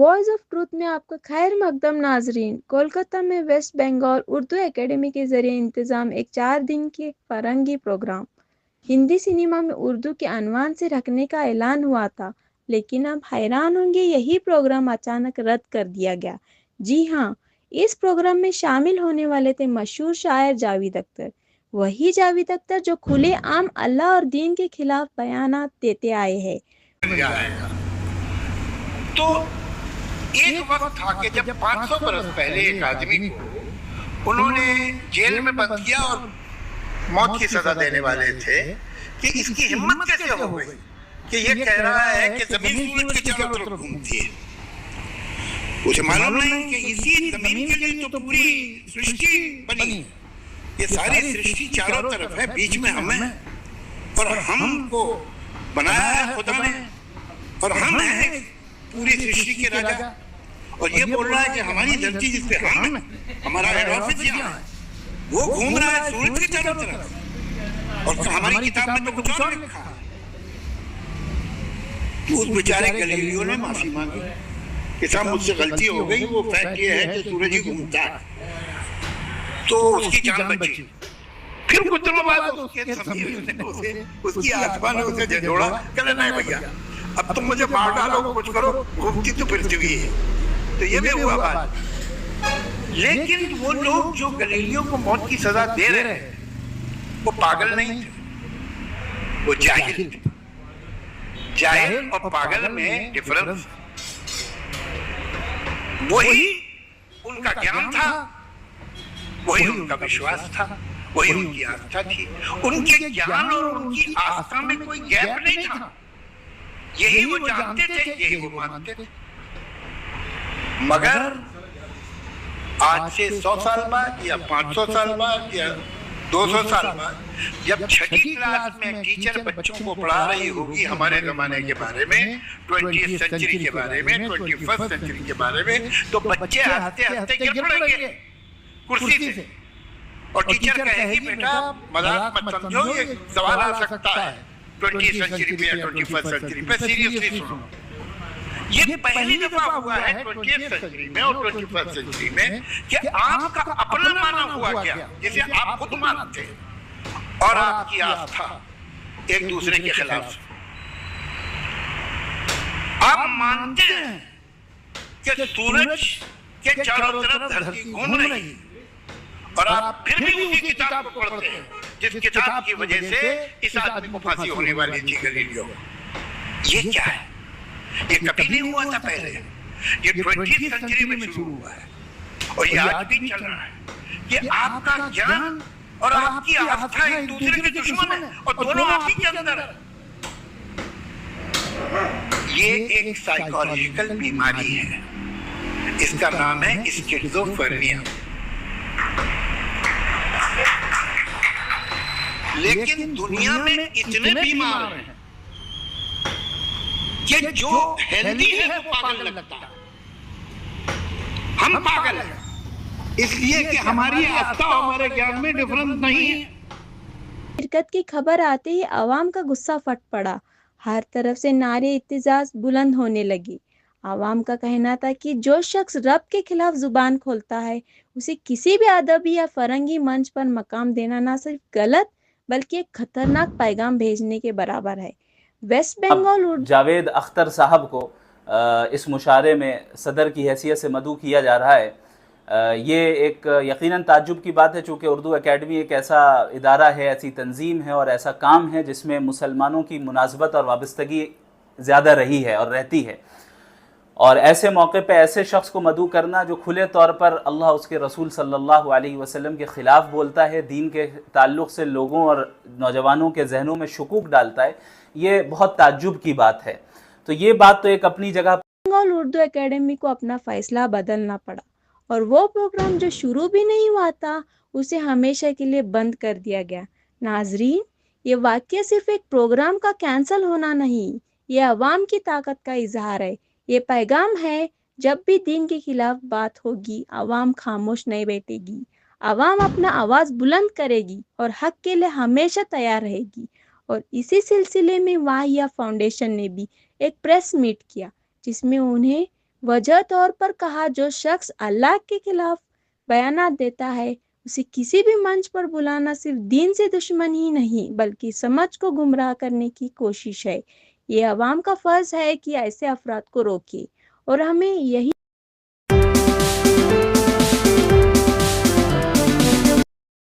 Voice of truth में आपका खैर मकदम नाजरीन। कोलकाता में वेस्ट बंगाल उर्दू एकेडमी के जरिए इंतज़ाम एक 4 दिन के फरंगी प्रोग्राम हिंदी सिनेमा में उर्दू के अनवान से रखने का ऐलान हुआ था, लेकिन आप हैरान होंगे यही प्रोग्राम अचानक रद्द कर दिया गया। जी हाँ, इस प्रोग्राम में शामिल होने वाले थे मशहूर शायर जावेद अख्तर, वही जावेद अख्तर जो खुले आम अल्लाह और दीन के खिलाफ बयानात देते आए हैं। तो एक वक्त था कि जब 500 बरस पहले एक आदमी को उन्होंने जेल में बंद किया और मौत की सजा देने वाले थे कि इसकी हिम्मत कैसे हो गई कि ये कह रहा है कि जमीन सूरज के चारों तरफ घूमती है। मुझे मालूम नहीं कि इसी जमीन के लिए तो पूरी सृष्टि बनी। ये सारी सृष्टि चारों तरफ है, बीच में हम हैं और हमको बनाया है खुदा ने और हम हैं पूरी सृष्टि के राजा। और ये बोल रहा है कि हमारी धरती जिसपे हम हमारा हेड ऑफिस यहाँ है, वो घूम रहा है सूरज के चारों तरफ और हमारी किताब में तो कुछ और लिखा है। तो उस बेचारे गैलीलियो ने माफी मांगी कि साहब मुझसे गलती हो गई, वो फैक्ट ये है कि सूरज ही घूमता है, तो उसकी जान बची। फिर कुछ दिनों बाद उसकी आत्मा ने उसे झंझोड़ा, कहने नहीं भैया अब तुम मुझे मार डालो, कुछ करो, घूमती तो फिरती हुई है। तो ये भी हुआ बात। लेकिन वो लोग जो गैलीलियो को मौत की सजा दे रहे हैं वो पागल नहीं थे, वो जाहिल थे। जाहिल और पागल में डिफरेंस, वही उनका ज्ञान था, वही उनका विश्वास था, वही उनकी आस्था थी। उनके ज्ञान और उनकी आस्था में कोई गैप नहीं था। यही वो जानते थे, यही वो मानते थे। मगर आज से 100 साल बाद या 500 साल बाद या 200 साल बाद जब छठी क्लास में टीचर बच्चों को पढ़ा रही होगी हमारे जमाने के बारे में, 20th सेंचुरी के बारे में, 21st सेंचुरी के बारे में, तो बच्चे हंसते हंसते गिर पड़ेंगे कुर्सी से और टीचर कहेगी बेटा मजाक मत समझो, ये सवाल आ सकता है 20th सेंचुरी पे या 21st सेंचुरी पे, सीरियसली सुनो। ये पहली दफा हुआ है 20th सेंचुरी में और 21st सेंचुरी में कि आपका अपना माना हुआ क्या, जिसे आप खुद मानते हैं, और आपकी आस्था एक दूसरे के खिलाफ। आप मानते हैं कि सूरज के चारों तरफ धरती घूम रही है और आप फिर भी उसी किताब को पढ़ते हैं जिस किताब की वजह से इस आदमी को फांसी होने वाली थी, गैलीलियो। ये क्या है? ये कभी नहीं हुआ था पहले, ये 20th सेंचुरी में शुरू हुआ है और ये आज भी चल रहा है कि आपका ज्ञान और आपकी आस्था एक दूसरे के दुश्मन है और दोनों आप ही के अंदर है। ये एक साइकोलॉजिकल बीमारी है, इसका नाम है स्किज़ोफ्रेनिया। लेकिन दुनिया में इतने बीमार हैं कि जो हेल्दी है वो पागल लगता है। हम पागल हैं इसलिए कि हमारी आस्था और हमारे ज्ञान में डिफरेंस नहीं है। शिरकत की खबर आते ही आवाम का गुस्सा फट पड़ा, हर तरफ से नारे इत्तेजाज बुलंद होने लगी। आवाम का कहना था कि जो शख्स रब के खिलाफ जुबान खोलता है उसे किसी भी अदबी या फरंगी मंच पर मकाम देना ना सिर्फ गलत बल्कि एक खतरनाक पैगाम भेजने के बराबर है। वेस्ट बंगाल जावेद अख्तर साहब को इस मुशारे में सदर की हैसियत से मदऊ किया जा रहा है, ये एक यकीनन ताज्जुब की बात है, चूँकि उर्दू एकेडमी एक ऐसा इदारा है, ऐसी तंजीम है और ऐसा काम है जिसमें मुसलमानों की मुनासबत और वाबस्तगी ज़्यादा रही है और रहती है। और ऐसे मौके पे ऐसे शख्स को मदऊ करना जो खुले तौर पर अल्लाह उसके रसूल सल्लल्लाहु अलैहि वसल्लम के ख़िलाफ़ बोलता है, दीन के ताल्लुक़ से लोगों और नौजवानों के जहनों में शुकूक डालता है, ये बहुत ताज्जुब की बात है। तो ये बात तो एक अपनी जगह। बंगाल उर्दू एकेडमी को अपना फ़ैसला बदलना पड़ा और वो प्रोग्राम जो शुरू भी नहीं हुआ था उसे हमेशा के लिए बंद कर दिया गया। नाजरीन, ये वाक़या सिर्फ एक प्रोग्राम का कैंसिल होना नहीं, ये अवाम की ताकत का इजहार है। ये पैगाम है, जब भी दीन के खिलाफ बात होगी अवाम खामोश नहीं बैठेगी, अवाम अपना आवाज़ बुलंद करेगी और हक के लिए हमेशा तैयार रहेगी। और इसी सिलसिले में वाहिया फाउंडेशन ने भी एक प्रेस मीट किया जिसमें उन्हें वजह तौर पर कहा, जो शख्स अल्लाह के खिलाफ बयानात देता है, उसे किसी भी मंच पर बुलाना सिर्फ दीन से दुश्मन ही नहीं बल्कि समझ को गुमराह करने की कोशिश है। ये अवाम का फ़र्ज़ है कि ऐसे अफराद को रोके और हमें यही